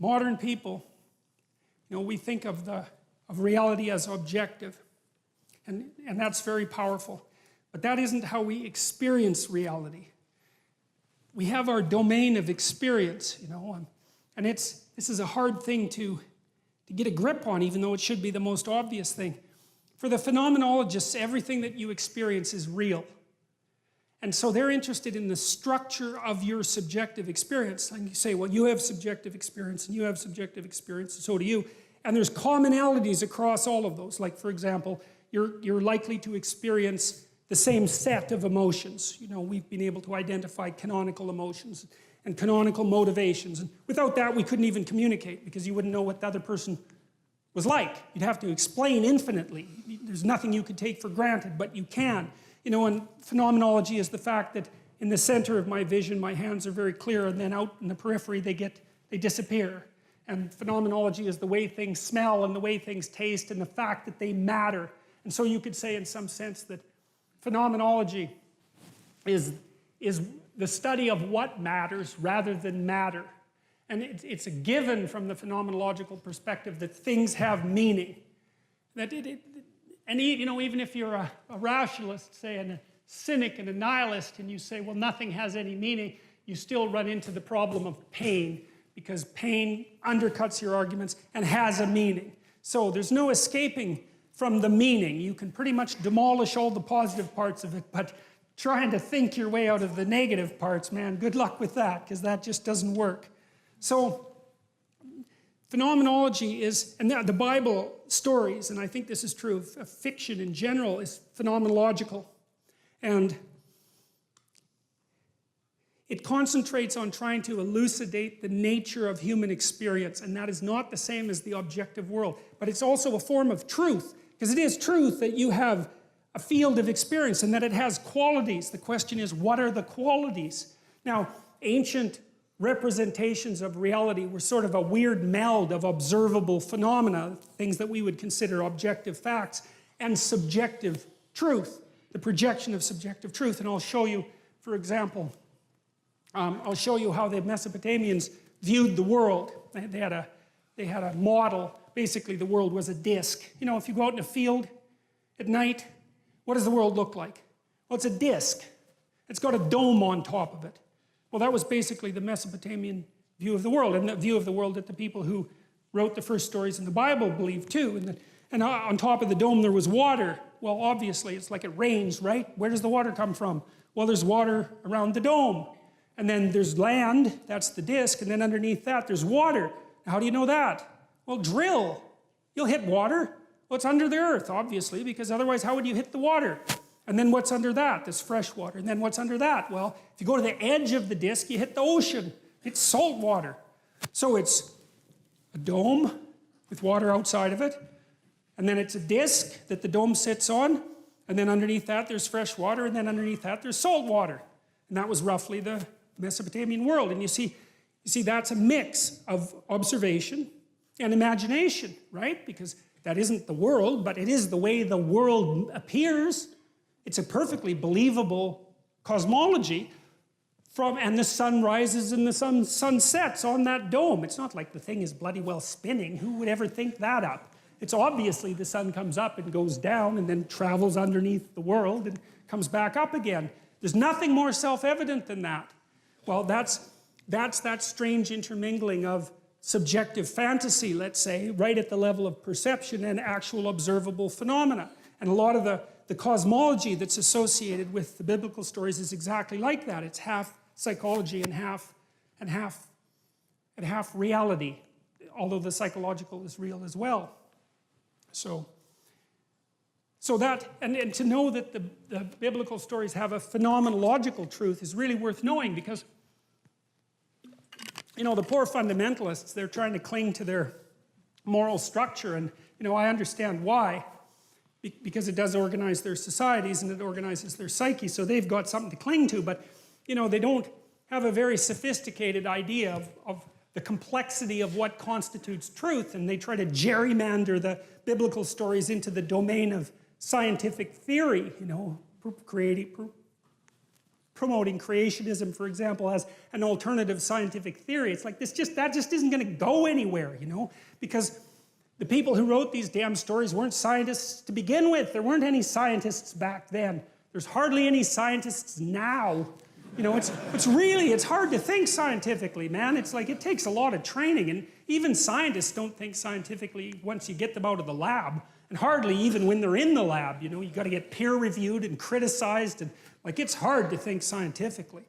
modern people, we think of reality as objective. And that's very powerful. But that isn't how we experience reality. We have our domain of experience, and this is a hard thing to get a grip on, even though it should be the most obvious thing. For the phenomenologists, everything that you experience is real. And so they're interested in the structure of your subjective experience. And you say, well, you have subjective experience, and you have subjective experience, and so do you. And there's commonalities across all of those. Like, for example, you're likely to experience the same set of emotions. We've been able to identify canonical emotions and canonical motivations. And without that, we couldn't even communicate, because you wouldn't know what the other person was like. You'd have to explain infinitely. There's nothing you could take for granted, but you can. And phenomenology is the fact that in the center of my vision, my hands are very clear, and then out in the periphery, they disappear. And phenomenology is the way things smell and the way things taste and the fact that they matter. And so you could say in some sense that phenomenology is the study of what matters rather than matter. And it's a given from the phenomenological perspective that things have meaning. And even if you're a rationalist, say, and a cynic and a nihilist, and you say, well, nothing has any meaning, you still run into the problem of pain, because pain undercuts your arguments and has a meaning. So there's no escaping from the meaning. You can pretty much demolish all the positive parts of it, but trying to think your way out of the negative parts, man, good luck with that, because that just doesn't work. So phenomenology is, and the Bible stories, and I think this is true of fiction in general, is phenomenological. And it concentrates on trying to elucidate the nature of human experience, and that is not the same as the objective world. But it's also a form of truth, because it is truth that you have a field of experience and that it has qualities. The question is, what are the qualities? Now, ancient representations of reality were sort of a weird meld of observable phenomena, things that we would consider objective facts, and subjective truth, the projection of subjective truth. And I'll show you, for example, I'll show you how the Mesopotamians viewed the world. They had a model. Basically, the world was a disc. If you go out in a field at night, what does the world look like? Well, it's a disc. It's got a dome on top of it. Well, that was basically the Mesopotamian view of the world, and the view of the world that the people who wrote the first stories in the Bible believed too. And on top of the dome there was water. Well, obviously, it's like it rains, right? Where does the water come from? Well, there's water around the dome. And then there's land, that's the disc, and then underneath that there's water. How do you know that? Well, drill. You'll hit water. Well, it's under the earth, obviously, because otherwise how would you hit the water? And then what's under that? There's fresh water. And then what's under that? Well, if you go to the edge of the disc, you hit the ocean. It's salt water. So it's a dome with water outside of it. And then it's a disc that the dome sits on. And then underneath that there's fresh water. And then underneath that there's salt water. And that was roughly the Mesopotamian world. And you see that's a mix of observation and imagination, right? Because that isn't the world, but it is the way the world appears. It's a perfectly believable cosmology. And the sun rises and the sun sets on that dome. It's not like the thing is bloody well spinning. Who would ever think that up? It's obviously the sun comes up and goes down and then travels underneath the world and comes back up again. There's nothing more self-evident than that. Well, that's that strange intermingling of subjective fantasy, let's say, right at the level of perception and actual observable phenomena. And a lot of the cosmology that's associated with the biblical stories is exactly like that. It's half psychology and half reality, although the psychological is real as well. So that, and to know that the biblical stories have a phenomenological truth is really worth knowing, because the poor fundamentalists, they're trying to cling to their moral structure, and I understand why. Because it does organize their societies and it organizes their psyche, so they've got something to cling to, but they don't have a very sophisticated idea of the complexity of what constitutes truth, and they try to gerrymander the biblical stories into the domain of scientific theory, promoting creationism, for example, as an alternative scientific theory. It's like that just isn't going to go anywhere, you know? Because the people who wrote these damn stories weren't scientists to begin with. There weren't any scientists back then. There's hardly any scientists now. You know, it's hard to think scientifically, man. It's like it takes a lot of training, and even scientists don't think scientifically once you get them out of the lab, and hardly even when they're in the lab. You know, you got to get peer reviewed and criticized, and like it's hard to think scientifically.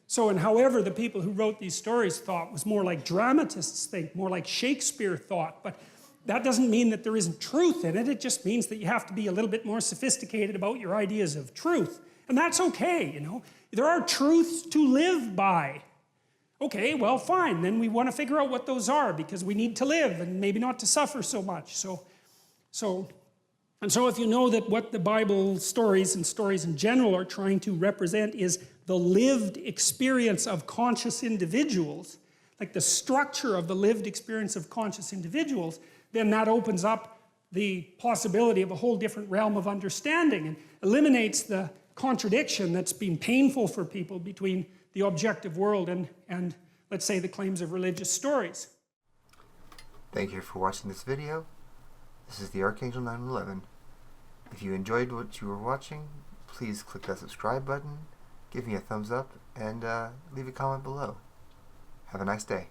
So, and however the people who wrote these stories thought was more like dramatists think, more like Shakespeare thought, but that doesn't mean that there isn't truth in it. It just means that you have to be a little bit more sophisticated about your ideas of truth. And that's okay, you know. There are truths to live by. Okay, well, fine. Then we want to figure out what those are because we need to live and maybe not to suffer so much. So if you know that what the Bible stories and stories in general are trying to represent is the lived experience of conscious individuals, like the structure of the lived experience of conscious individuals, then that opens up the possibility of a whole different realm of understanding and eliminates the contradiction that's been painful for people between the objective world and let's say, the claims of religious stories. Thank you for watching this video. This is the Archangel 911. If you enjoyed what you were watching, please click that subscribe button, give me a thumbs up, and leave a comment below. Have a nice day.